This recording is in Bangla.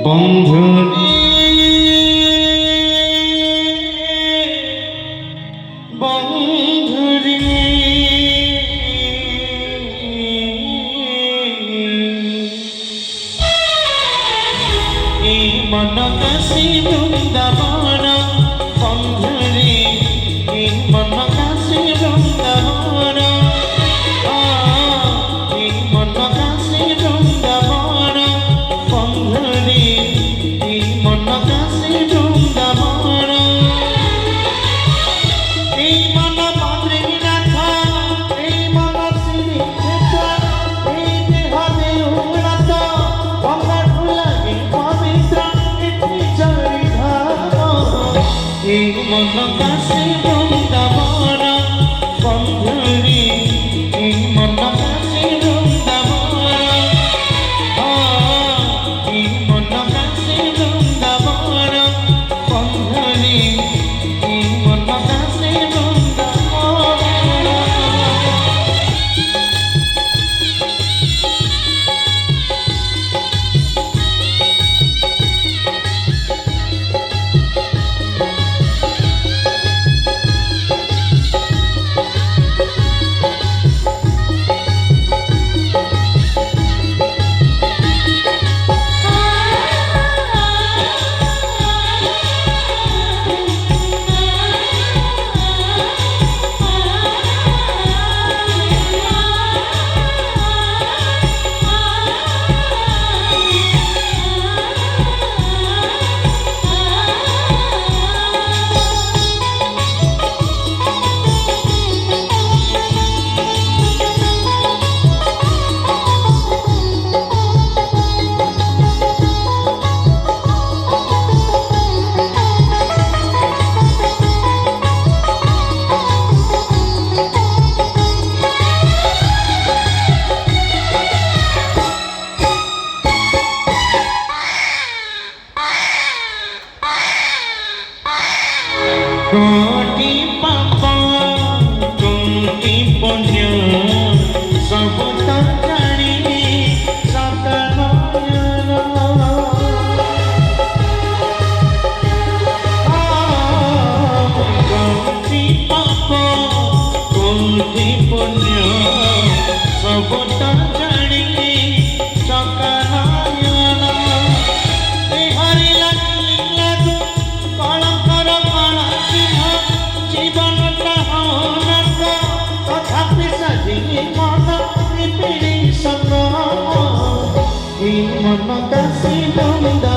বন্ধুরে বন্ধুরে এই মন কাশি বৃন্দাবন বন্ধুরে এই মন কাশি বৃন্দাবন এই মন কাশি বৃন্দাবন বন্ধুরে এই মন কাশি বৃন্দাবন এই মন বদ্রীনাথ এই মন শ্রীক্ষেত্র এই দেহ দেউলত বন্ধু লাগে পবিত্র এটি চারিধাম এই মন কাশি বৃন্দাবন বন্ধুরে এই মন কাশি বৃন্দাবন এই মন কাশি বৃন্দাবন বন্ধুরে এই মন কাশি বৃন্দাবন কোটি পাপ কোটি পুণ্য সব তো জানি সতনয়ন কোটি পাপ কোটি পুণ্য সব তো জানি সতনয়ন হরি লাগু কলঙ্কর জীবনটা হনক তথাপি সাজিনি মন পিড়ি সত এই মন কাশি বৃন্দাবন